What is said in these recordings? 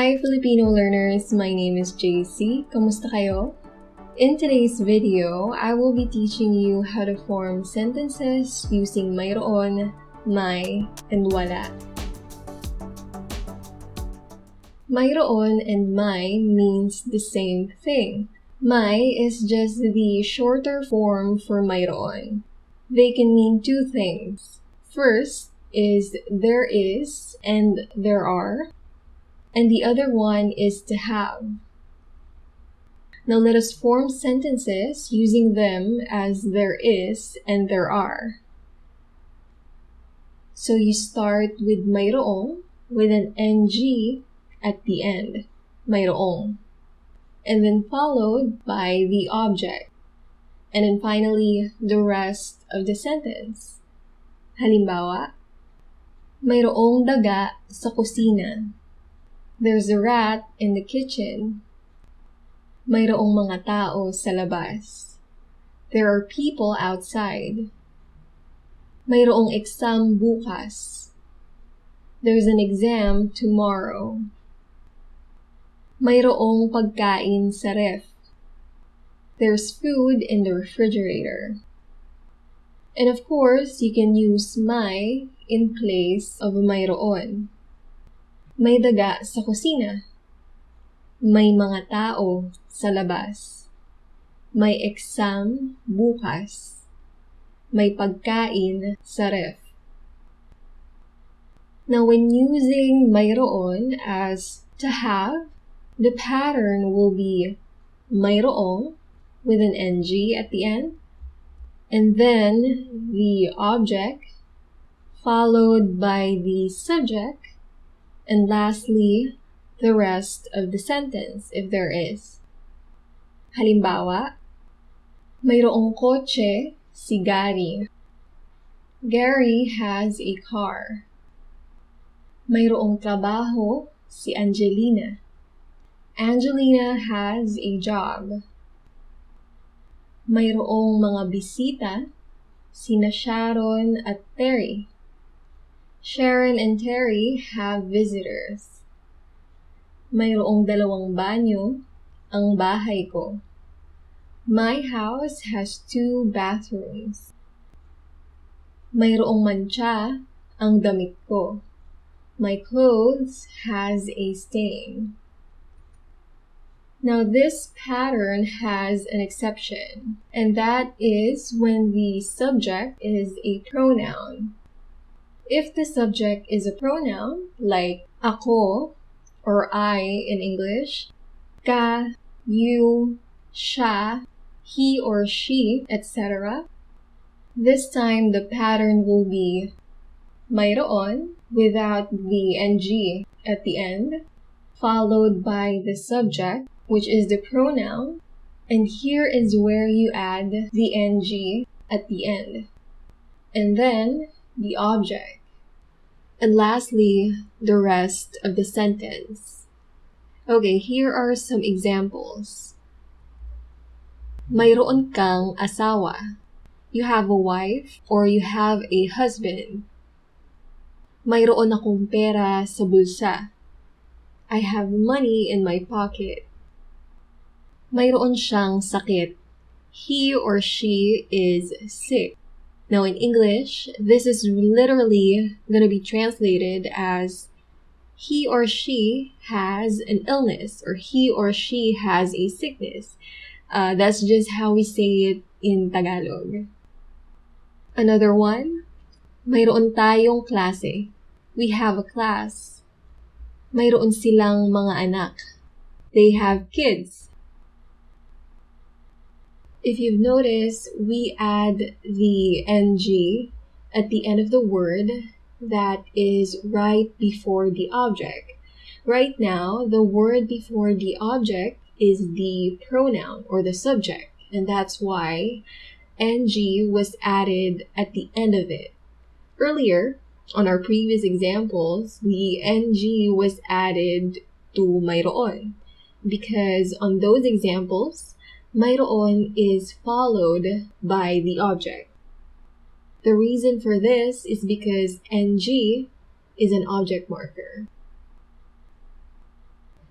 Hi Filipino learners, my name is JC. Kamusta kayo? In today's video, I will be teaching you how to form sentences using mayroon, may, and wala. Mayroon and may means the same thing. May is just the shorter form for mayroon. They can mean two things. First is there is and there are, and the other one is to have. Now let us form sentences using them as there is and there are. So you start with mayroong with an NG at the end, mayroong, and then followed by the object, and then finally the rest of the sentence. Halimbawa, mayroong daga sa kusina. There's a rat in the kitchen. Mayroong mga tao sa labas. There are people outside. Mayroong exam bukas. There's an exam tomorrow. Mayroong pagkain sa ref. There's food in the refrigerator. And of course, you can use may in place of mayroon. May daga sa kusina. May mga tao sa labas. May exam bukas. May pagkain sa ref. Now, when using mayroon as to have, the pattern will be mayroong with an NG at the end, and then the object followed by the subject, and lastly, the rest of the sentence, if there is. Halimbawa, mayroong kotse si Gary. Gary has a car. Mayroong trabaho si Angelina. Angelina has a job. Mayroong mga bisita sina Sharon at Terry. Sharon and Terry have visitors. Mayroong dalawang banyo ang bahay ko. My house has 2 bathrooms. Mayroong mancha ang damit ko. My clothes has a stain. Now this pattern has an exception, and that is when the subject is a pronoun. If the subject is a pronoun, like ako or I in English, ka, you, siya, he or she, etc., this time the pattern will be mayroon without the NG at the end, followed by the subject, which is the pronoun, and here is where you add the NG at the end, and then the object. And lastly, the rest of the sentence. Okay, here are some examples. Mayroon kang asawa. You have a wife or you have a husband. Mayroon akong pera sa bulsa. I have money in my pocket. Mayroon siyang sakit. He or she is sick. Now in English, this is literally going to be translated as he or she has an illness or he or she has a sickness. That's just how we say it in Tagalog. Another one, mayroon tayong klase. We have a class. Mayroon silang mga anak. They have kids. If you've noticed, we add the NG at the end of the word that is right before the object. Right now, the word before the object is the pronoun or the subject, and that's why NG was added at the end of it. Earlier, on our previous examples, the NG was added to mayroon because on those examples, mayroon is followed by the object. The reason for this is because NG is an object marker.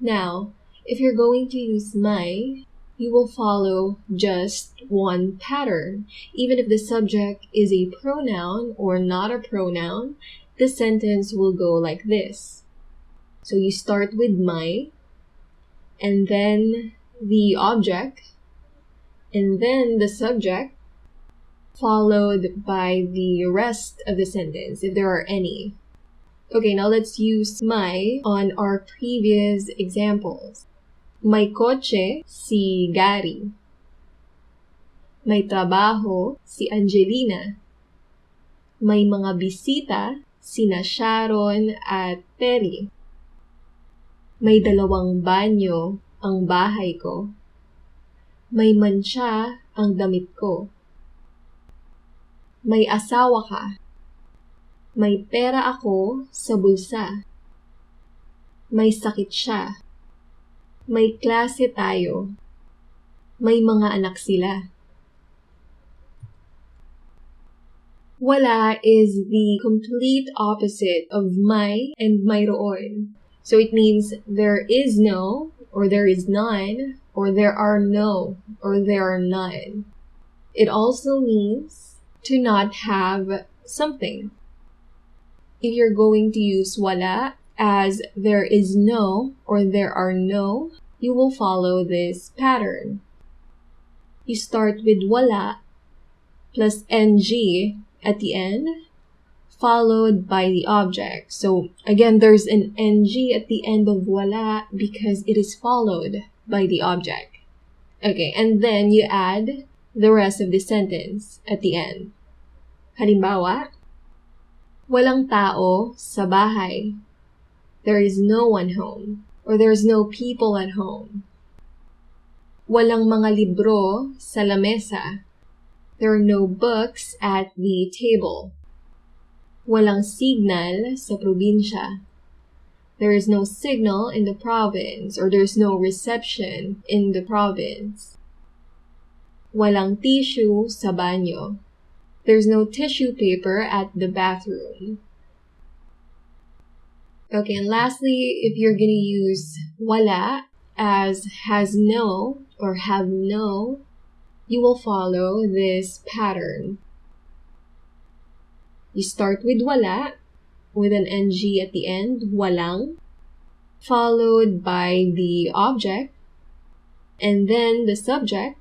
Now, if you're going to use may, you will follow just one pattern. Even if the subject is a pronoun or not a pronoun, the sentence will go like this. So you start with may, and then the object, and then the subject, followed by the rest of the sentence, if there are any. Okay, now let's use may on our previous examples. May kotse si Gary. May trabaho si Angelina. May mga bisita sina Sharon at Terry. May 2 banyo ang bahay ko. May mancha ang damit ko. May asawa ka. May pera ako sa bulsa. May sakit siya. May klase tayo. May mga anak sila. Wala is the complete opposite of may and mayroon. So it means there is no, or there is none, or there are no, or there are none. It also means to not have something. If you're going to use wala as there is no or there are no, you will follow this pattern. You start with wala plus ng at the end, followed by the object. So again, there's an ng at the end of wala because it is followed by the object. Okay, and then you add the rest of the sentence at the end. Halimbawa, walang tao sa bahay. There is no one home, or there's no people at home. Walang mga libro sa lamesa. There are no books at the table. Walang signal sa probinsya. There is no signal in the province, or there's no reception in the province. Walang tissue sa banyo. There's no tissue paper at the bathroom. Okay, and lastly, if you're gonna use wala as has no or have no, you will follow this pattern. You start with wala, with an ng at the end, walang, followed by the object, and then the subject,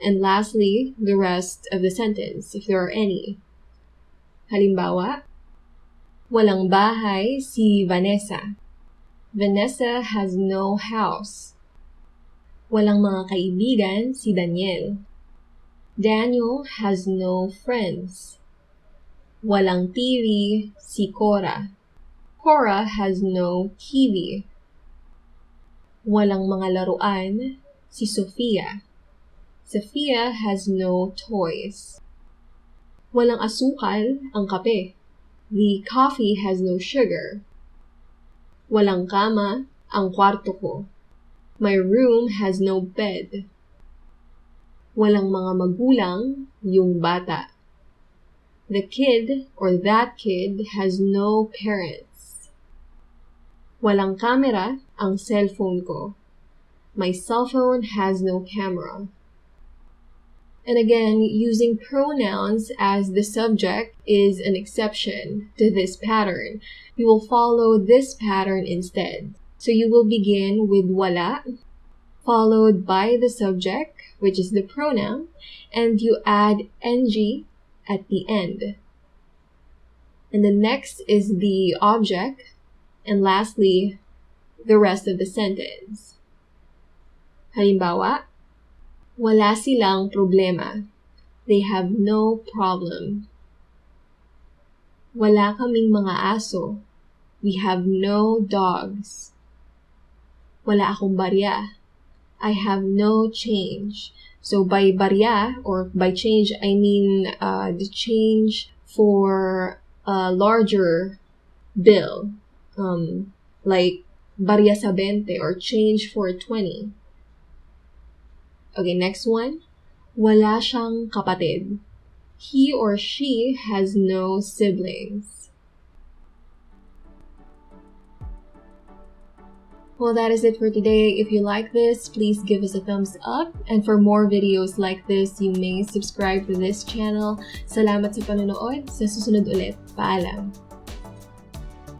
and lastly, the rest of the sentence, if there are any. Halimbawa, walang bahay si Vanessa. Vanessa has no house. Walang mga kaibigan si Daniel. Daniel has no friends. Walang TV si Cora. Cora has no TV. Walang mga laruan si Sofia. Sophia has no toys. Walang asukal ang kape. The coffee has no sugar. Walang kama ang kwarto ko. My room has no bed. Walang mga magulang yung bata. The kid or that kid has no parents. Walang camera ang cellphone ko. My cell phone has no camera. And again, using pronouns as the subject is an exception to this pattern. You will follow this pattern instead. So you will begin with wala, followed by the subject, which is the pronoun, and you add ng at the end. And the next is the object, and lastly, the rest of the sentence. Halimbawa, wala silang problema. They have no problem. Wala kaming mga aso. We have no dogs. Wala akong barya. I have no change. So by barya, or by change, I mean the change for a larger bill. Like barya sa 20 or change for 20. Okay, next one. Wala siyang kapatid. He or she has no siblings. Well, that is it for today. If you like this, please give us a thumbs up. And for more videos like this, you may subscribe to this channel. Salamat sa panonood. Sa susunod ulit. Paalam.